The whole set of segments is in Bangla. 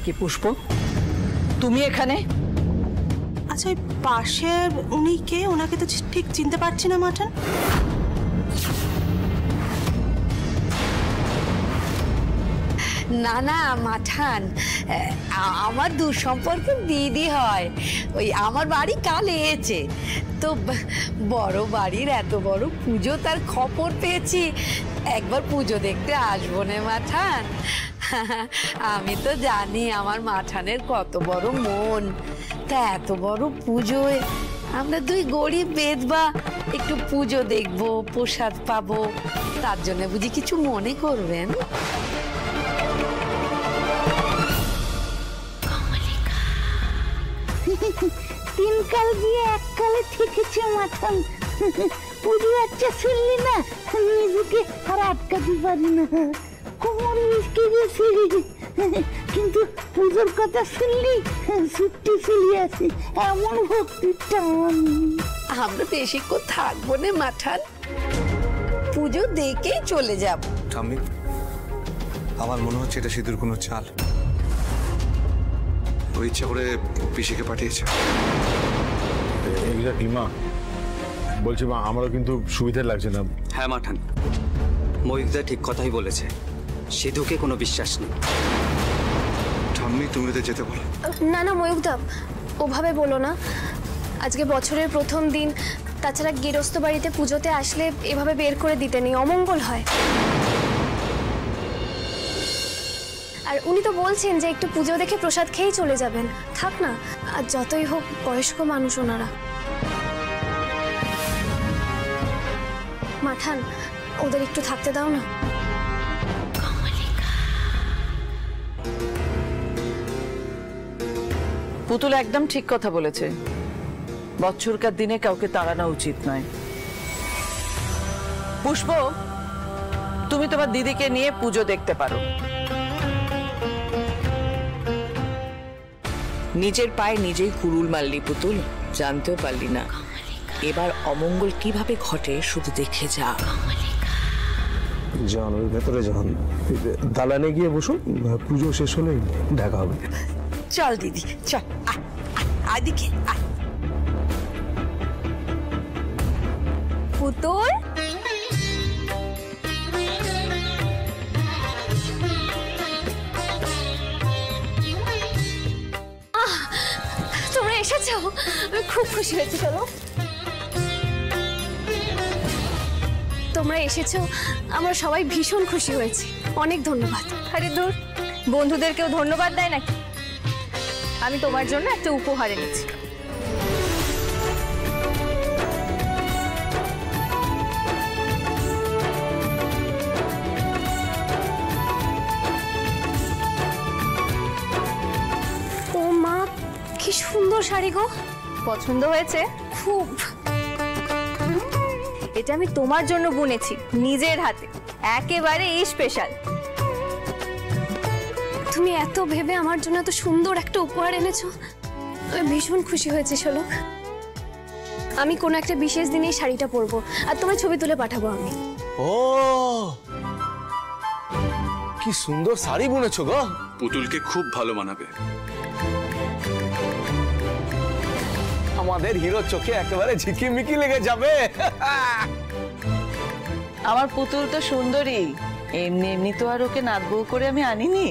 কি পুষ্প, তুমি এখানে? আচ্ছা, ওই পাশে উনি কে? ওনাকে তো ঠিক চিনতে পারছি না মাঠান। না না মাঠান, আমার দূর সম্পর্কের দিদি হয়। ওই আমার বাড়ি কাল এসেছে তো, বড় বাড়ির এত বড় পুজো তার খবর পেয়েছি, একবার পুজো দেখতে আসবো না মাঠান? আমি তো জানি আমার মাঠানের কত বড় মন, তা এত বড় পুজোয় আমরা দুই গরিব বেদবা একটু পুজো দেখবো, প্রসাদ পাবো, তার জন্য বুঝি কিছু মনে করবেন? তিন কাল দিয়ে এক কালে ঠেকেছে মাঠান। পুজো আচ্ছা শুনলি না, নিজেকে আর আটকাতে পারি না, কোমর মিশকে গেছি। কিন্তু পুজোর কথা শুনলি ছুট্টি চলে আসি, এমন ভক্তির টান। আমরা বেশিক্ষণ থাকবো না মাঠান, পুজো দেখেই চলে যাব। ঠাম্মি, আমার মনে হচ্ছে এটা সিঁদুর কোনো চাল। ওই ইচ্ছা করে পিসিকে পাঠিয়েছে। এক্স্যাক্টলি মা, বলছি মা, আমারও কিন্তু সুবিধা লাগছে না। হ্যাঁ মাঠান, ময়ূকদা ঠিক কথাই বলেছে, সিধুকে কোনো বিশ্বাস নেই। ঠাম্মি, তুমি ওদের যেতে বলো। না না ময়ূকদা, ওভাবে বলো না। আজকে বছরের প্রথম দিন, তাছাড়া গৃহস্থ বাড়িতে পুজোতে আসলে এভাবে বের করে দিতে নেই, অমঙ্গল হয়। আর উনি তো বলছেন যে একটু পুজো দেখে প্রসাদ খেয়েই চলে যাবেন, থাক না। আর যতই হোক বয়স্ক মানুষ ওনারা। মাঠান, ওদের একটু থাকতে দাও না। পুতুল একদম ঠিক কথা বলেছে, বছরকার দিনে কাউকে তাড়ানো উচিত নয়। পুষ্প, তুমি তোমার দিদিকে নিয়ে পুজো দেখতে পারো। নিজের পায়ে নিজেই কুড়ুল মারলি পুতুল, জানতেও পারলি না। এবার অমঙ্গল কিভাবে ঘটে শুধু দেখে যা। যান, ওই ভেতরে যান, দালানে গিয়ে বসুন, পুজো শেষ হলেই দেখা হবে। চল দিদি চল, আদিকে পুতুল, তোমরা এসেছো, আমি খুব খুশি হয়েছি। চলো, তোমরা এসেছো, আমরা সবাই ভীষণ খুশি হয়েছি, অনেক ধন্যবাদ। আরে দূর, বন্ধুদেরকেও ধন্যবাদ দেয় নাকি? আমি তোমার জন্য একটা উপহার এনেছি। ও মা, কি সুন্দর শাড়ি গো! পছন্দ হয়েছে? খুব। এটা আমি তোমার জন্য বুনেছি নিজের হাতে, একেবারে স্পেশাল। তুমি এত ভেবে আমার জন্য এত সুন্দর একটা উপহার এনেছো, আমি ভীষণ খুশি হয়েছি শোলক। আমি কোনো একটা বিশেষ দিনে এই শাড়িটা পরবো আর তোমার ছবি তুলে পাঠাবো আমি। ও, কি সুন্দর শাড়ি বুনেছো গো। পুতুলকে খুব ভালো মানাবে। আমাদের হিরো চোখে একেবারে ঝিকিমিকি লেগে যাবে। আমার পুতুল তো সুন্দরী, এমনি এমনি তো আর ওকে নাত বউ করে আমি আনিনি।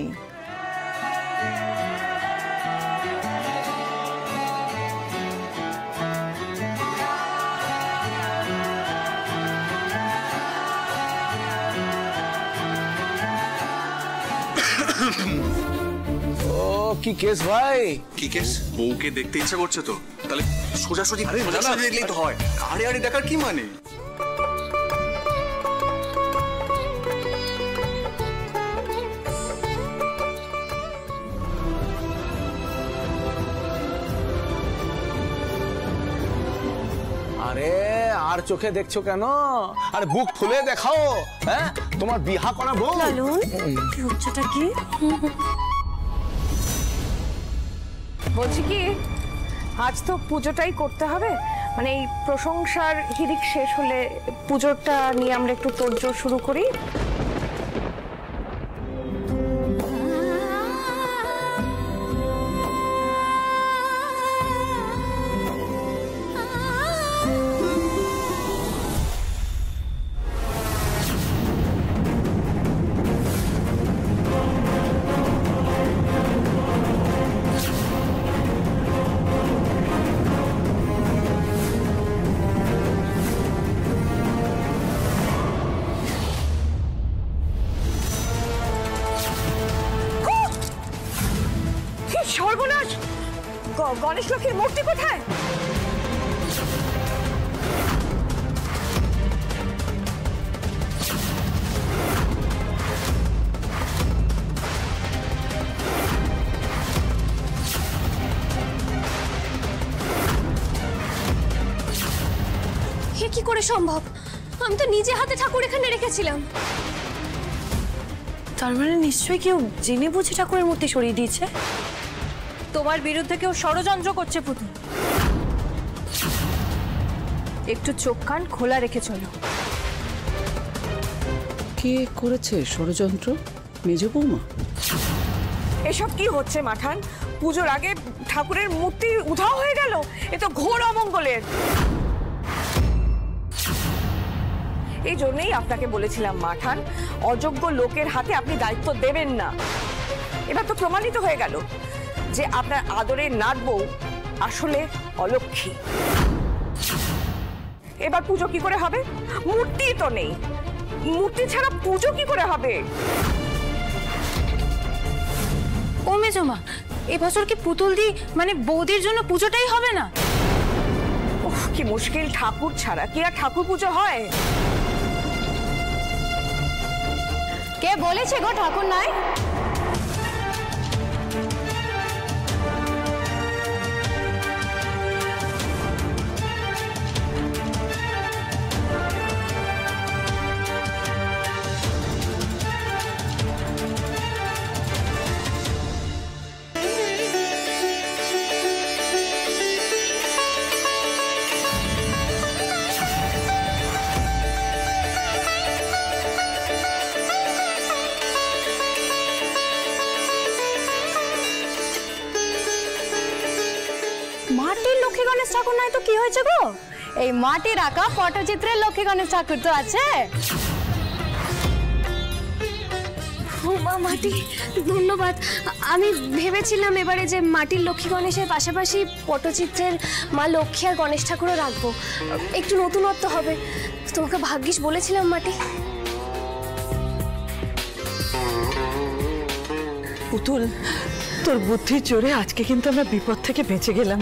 ও কি কেস ভাই? কি কেস? বউকে দেখতে ইচ্ছা করছে তো, তাহলে সোজাসুজি দেখলেই তো হয়। আরে আরে দেখার কি মানে? আরে আর চোখে দেখছো কেন? আরে বুক ফুলে দেখাও। হ্যাঁ, তোমার বিহা করা বউ। লজ্জাটা কি? বলছি কি, আজ তো পুজোটাই করতে হবে, মানে এই প্রশংসার হিড়িক শেষ হলে পুজোটা নিয়ে আমরা একটু তোড়জোড় শুরু করি। সর্বনাশ! গণেশ লক্ষ্মীর মূর্তি কোথায়? এ কি করে সম্ভব? আমি তো নিজে হাতে ঠাকুর এখানে রেখেছিলাম। তার মানে নিশ্চয়ই কেউ জেনে বুঝে ঠাকুরের মূর্তি সরিয়ে দিয়েছে। তোমার বিরুদ্ধে কেউ ষড়যন্ত্র করছে পুতুল। একটু চোখ কান খোলা রেখে চলো। কে করেছে ষড়যন্ত্র? মেজ বৌমা? এসব কি হচ্ছে মাঠান? পুজোর আগে ঠাকুরের মূর্তি উধাও হয়ে গেল, এ তো ঘোর অমঙ্গলের। এই জন্যই আপনাকে বলেছিলাম মাঠান, অযোগ্য লোকের হাতে আপনি দায়িত্ব দেবেন না। এবার তো প্রমাণিত হয়ে গেল যে আপনার আদরের নাত বউ আসলে অলক্ষ্মী। এবার পুজো কি করে হবে? মূর্তি তো নেই, মূর্তি ছাড়া পুজো কি করে হবে? ও মেজমা, এবছর কি পুতুল দি মানে বৌদির জন্য পুজোটাই হবে না? উফ, কি মুশকিল! ঠাকুর ছাড়া কি আর ঠাকুর পুজো হয়? কে বলেছে গো ঠাকুর নাই? মাটির লক্ষ্মী গণেশ ঠাকুর নাই তো কি হয়েছে গো? এই মাটির আঁকা পটচিত্রের লক্ষ্মী গণেশ ঠাকুর তো আছে। মা মাটি, ধন্যবাদ। আমি ভেবেছিলাম এবারে যে মাটির লক্ষ্মী গণেশের পাশাপাশি পটচিত্রের মা লক্ষ্মী আর গণেশ ঠাকুরও রাখবো, একটু নতুনত্ব হবে। তোমাকে ভাগ্যিস বলেছিলাম মাটি। পুতুল, তোর বুদ্ধির জোরে আজকে কিন্তু আমরা বিপদ থেকে বেঁচে গেলাম।